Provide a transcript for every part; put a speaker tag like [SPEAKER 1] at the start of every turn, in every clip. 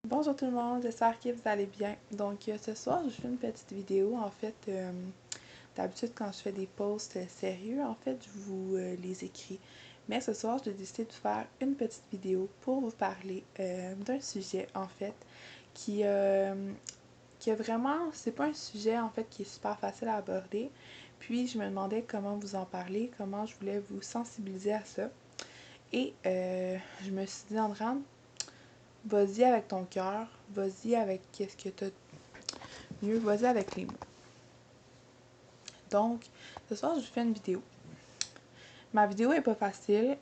[SPEAKER 1] Bonjour tout le monde, j'espère que vous allez bien. Donc ce soir, je fais une petite vidéo. En fait, d'habitude quand je fais des posts sérieux, en fait, je vous les écris. Mais ce soir, j'ai décidé de faire une petite vidéo pour vous parler d'un sujet, en fait, qui, euh, qui est vraiment, c'est pas un sujet, en fait, qui est super facile à aborder. Puis, je me demandais comment vous en parler, comment je voulais vous sensibiliser à ça. Et je me suis dit, Andréane, vas-y avec ton cœur, vas-y avec qu'est-ce que tu as de mieux, vas-y avec les mots. Donc, ce soir, je vous fais une vidéo. Ma vidéo est pas facile,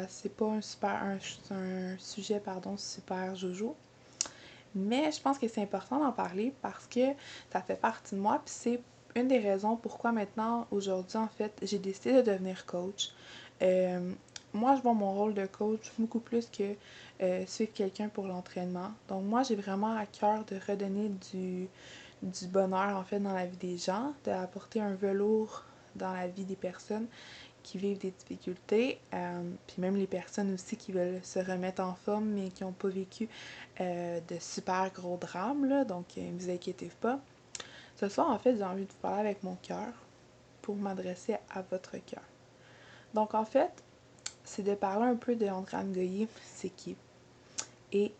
[SPEAKER 1] c'est pas un sujet super jojo, mais je pense que c'est important d'en parler parce que ça fait partie de moi, puis c'est une des raisons pourquoi maintenant, aujourd'hui, en fait, j'ai décidé de devenir coach. Euh, Moi, je vois mon rôle de coach beaucoup plus que suivre quelqu'un pour l'entraînement. Donc, moi, j'ai vraiment à cœur de redonner du bonheur, en fait, dans la vie des gens, d'apporter un velours dans la vie des personnes qui vivent des difficultés, puis même les personnes aussi qui veulent se remettre en forme mais qui n'ont pas vécu de super gros drames, là, donc ne vous inquiétez pas. Ce soir, en fait, j'ai envie de vous parler avec mon cœur pour m'adresser à votre cœur. Donc, en fait, c'est de parler un peu de Andréane Goyer, c'est qui, et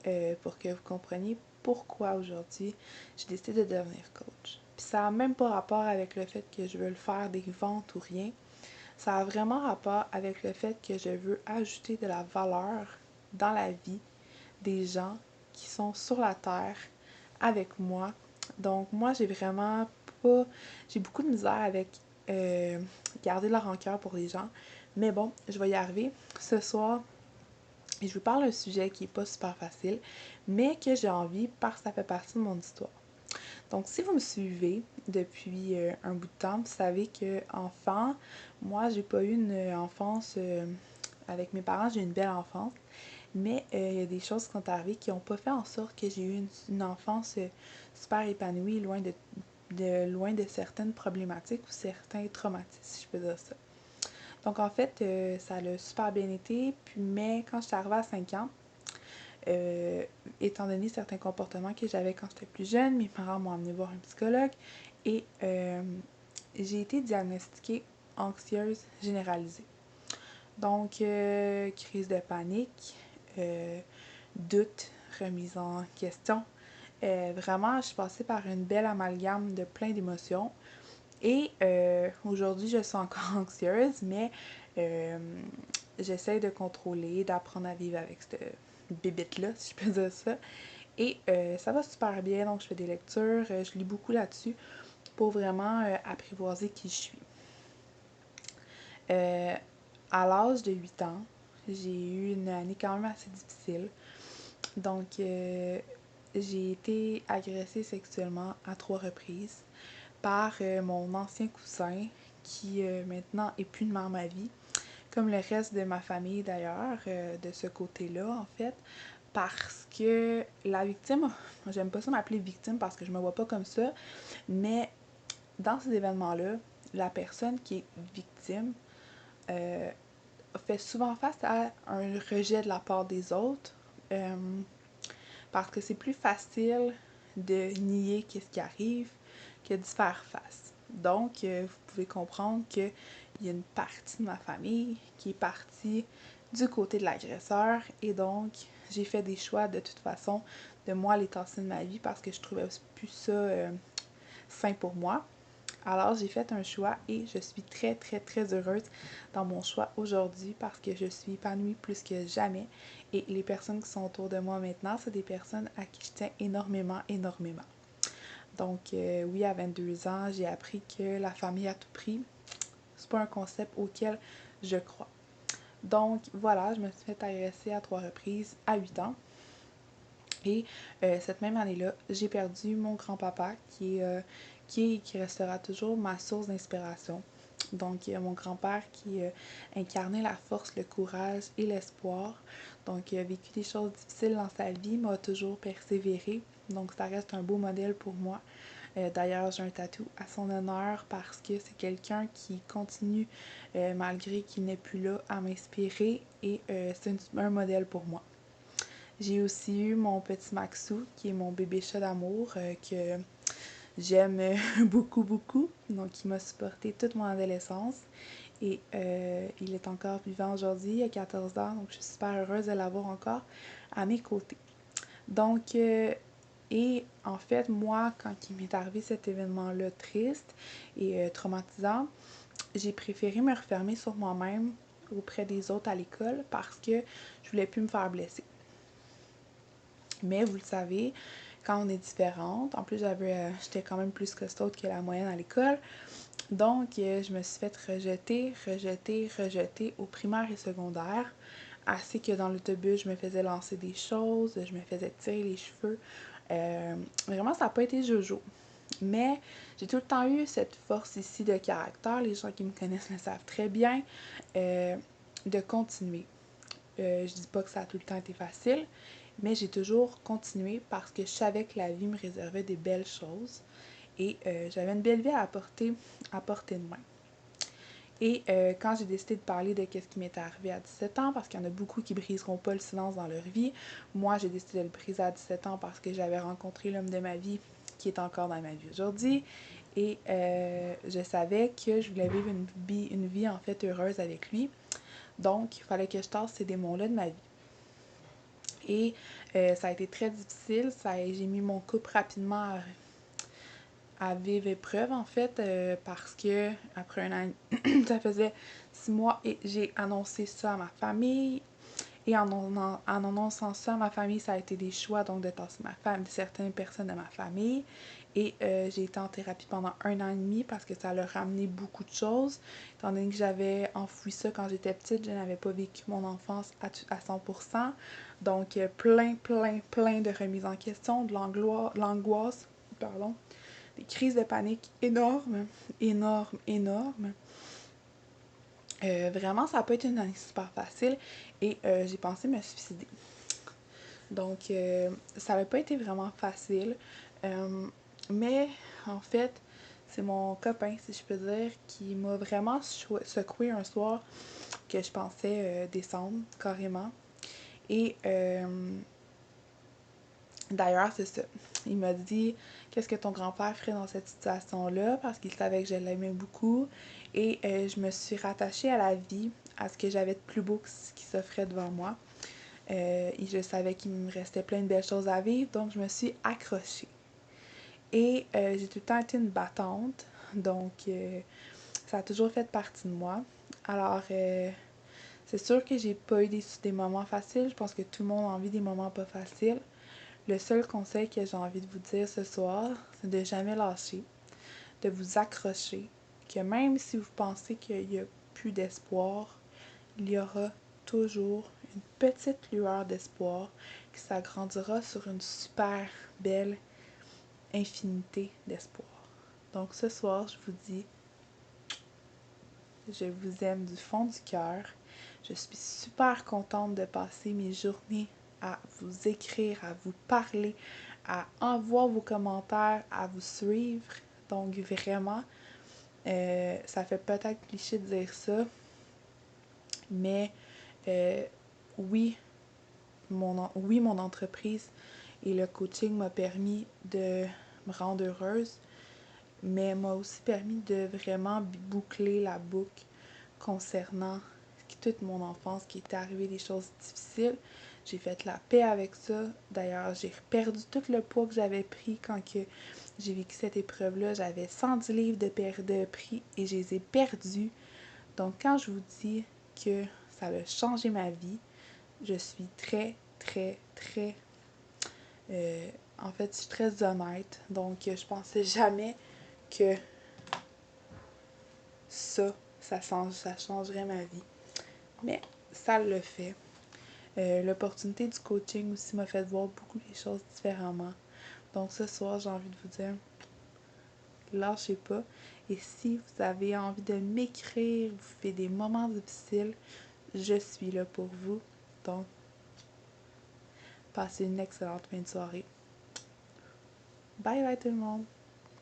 [SPEAKER 1] pour que vous compreniez pourquoi aujourd'hui j'ai décidé de devenir coach. Puis ça n'a même pas rapport avec le fait que je veux le faire des ventes ou rien. Ça a vraiment rapport avec le fait que je veux ajouter de la valeur dans la vie des gens qui sont sur la terre avec moi. Donc moi, j'ai vraiment pas... J'ai beaucoup de misère avec euh, garder la rancœur pour les gens. Mais bon, je vais y arriver. Ce soir, je vous parle d'un sujet qui est pas super facile, mais que j'ai envie parce que ça fait partie de mon histoire. Donc, si vous me suivez depuis un bout de temps, vous savez que enfant, moi, j'ai pas eu une enfance avec mes parents, j'ai eu une belle enfance, mais il y a des choses qui sont arrivées qui n'ont pas fait en sorte que j'ai eu une enfance super épanouie, loin de certaines problématiques ou certains traumatismes, si je peux dire ça. Donc, en fait, ça a super bien été, puis, mais quand je suis arrivée à 5 ans, euh, étant donné certains comportements que j'avais quand j'étais plus jeune, mes parents m'ont amené voir un psychologue et j'ai été diagnostiquée anxieuse généralisée. Donc, crise de panique, euh, doute, remise en question. Vraiment, je suis passée par une belle amalgame de plein d'émotions. Et aujourd'hui, je suis encore anxieuse, mais euh, j'essaie de contrôler, d'apprendre à vivre avec cette bébête-là, si je peux dire ça. Et ça va super bien, donc je fais des lectures, je lis beaucoup là-dessus pour vraiment apprivoiser qui je suis. Euh, à l'âge de 8 ans, j'ai eu une année quand même assez difficile. Donc, j'ai été agressée sexuellement à 3 reprises par mon ancien cousin qui maintenant est plus dans ma vie, comme le reste de ma famille d'ailleurs, de ce côté-là en fait, parce que la victime, j'aime pas ça m'appeler victime parce que je me vois pas comme ça, mais dans ces événements-là, la personne qui est victime euh, fait souvent face à un rejet de la part des autres, euh, parce que c'est plus facile de nier qu'est-ce qui arrive que d'y faire face. Donc, vous pouvez comprendre qu'il y a une partie de ma famille qui est partie du côté de l'agresseur et donc j'ai fait des choix de toute façon de moi les tasser de ma vie parce que je trouvais plus ça sain pour moi. Alors j'ai fait un choix et je suis très heureuse dans mon choix aujourd'hui parce que je suis épanouie plus que jamais et les personnes qui sont autour de moi maintenant, c'est des personnes à qui je tiens énormément. Donc oui, à 22 ans, j'ai appris que la famille à tout prix, c'est pas un concept auquel je crois. Donc voilà, je me suis fait agresser à 3 reprises à 8 ans. Et cette même année-là, j'ai perdu mon grand-papa qui restera toujours ma source d'inspiration. Donc, mon grand-père qui incarnait la force, le courage et l'espoir. Donc, il a vécu des choses difficiles dans sa vie, mais a toujours persévéré. Donc, ça reste un beau modèle pour moi. D'ailleurs, j'ai un tatou à son honneur parce que c'est quelqu'un qui continue, malgré qu'il n'est plus là, à m'inspirer et c'est un modèle pour moi. J'ai aussi eu mon petit Maxou, qui est mon bébé chat d'amour, que j'aime beaucoup, beaucoup. Donc, il m'a supporté toute mon adolescence. Et il est encore vivant aujourd'hui, il a 14 ans, donc je suis super heureuse de l'avoir encore à mes côtés. Donc, et en fait, moi, quand il m'est arrivé cet événement-là triste et traumatisant, j'ai préféré me refermer sur moi-même auprès des autres à l'école parce que je voulais plus me faire blesser. Mais vous le savez, quand on est différente, en plus j'étais quand même plus costaud que la moyenne à l'école, donc je me suis fait rejeter au primaire et secondaire, assez que dans l'autobus je me faisais lancer des choses, je me faisais tirer les cheveux. Vraiment, ça n'a pas été jojo. Mais j'ai tout le temps eu cette force ici de caractère, les gens qui me connaissent le savent très bien, de continuer. Je dis pas que ça a tout le temps été facile, mais j'ai toujours continué parce que je savais que la vie me réservait des belles choses et j'avais une belle vie à portée de main. Et quand j'ai décidé de parler de ce qui m'était arrivé à 17 ans, parce qu'il y en a beaucoup qui briseront pas le silence dans leur vie, moi j'ai décidé de le briser à 17 ans parce que j'avais rencontré l'homme de ma vie qui est encore dans ma vie aujourd'hui. Et je savais que je voulais vivre une vie en fait heureuse avec lui. Donc, il fallait que je tasse ces démons-là de ma vie. Et ça a été très difficile. J'ai mis mon couple rapidement à vive épreuve, en fait, parce que après un an, ça faisait 6 mois et j'ai annoncé ça à ma famille. Et en annonçant ça à ma famille, ça a été des choix donc de tasser certaines personnes de ma famille. Et j'ai été en thérapie pendant 1 an et demi parce que ça leur a amené beaucoup de choses. Étant donné que j'avais enfoui ça quand j'étais petite, je n'avais pas vécu mon enfance à 100%. Donc plein de remises en question, de l'angoisse, pardon, des crises de panique énormes. Vraiment, ça n'a pas été une année super facile et j'ai pensé me suicider. Donc, ça n'a pas été vraiment facile. Mais, en fait, c'est mon copain, si je peux dire, qui m'a vraiment secoué un soir que je pensais descendre carrément. Et d'ailleurs, c'est ça. Il m'a dit qu'est-ce que ton grand-père ferait dans cette situation-là parce qu'il savait que je l'aimais beaucoup. Et je me suis rattachée à la vie, à ce que j'avais de plus beau qui s'offrait devant moi. Et je savais qu'il me restait plein de belles choses à vivre, donc je me suis accrochée. Et j'ai tout le temps été une battante, donc ça a toujours fait partie de moi. Alors, c'est sûr que j'ai pas eu des moments faciles. Je pense que tout le monde a envie des moments pas faciles. Le seul conseil que j'ai envie de vous dire ce soir, c'est de jamais lâcher, de vous accrocher, que même si vous pensez qu'il n'y a plus d'espoir, il y aura toujours une petite lueur d'espoir qui s'agrandira sur une super belle infinité d'espoir. Donc ce soir, je vous dis, je vous aime du fond du cœur. Je suis super contente de passer mes journées à vous écrire, à vous parler, à envoyer vos commentaires, à vous suivre. Donc vraiment, ça fait peut-être cliché de dire ça, mais oui, mon entreprise et le coaching m'a permis de me rendre heureuse, mais m'a aussi permis de vraiment boucler la boucle concernant toute mon enfance qui était arrivé des choses difficiles. J'ai fait la paix avec ça. D'ailleurs, j'ai perdu tout le poids que j'avais pris quand que j'ai vécu cette épreuve-là. J'avais 110 livres de prix et je les ai perdus. Donc, quand je vous dis que ça a changé ma vie, je suis très en fait, je suis très honnête. Donc, je pensais jamais que ça changerait ma vie. Mais ça le fait. L'opportunité du coaching aussi m'a fait voir beaucoup les choses différemment. Donc ce soir, j'ai envie de vous dire, lâchez pas. Et si vous avez envie de m'écrire, vous faites des moments difficiles, je suis là pour vous. Donc, passez une excellente fin de soirée. Bye bye tout le monde!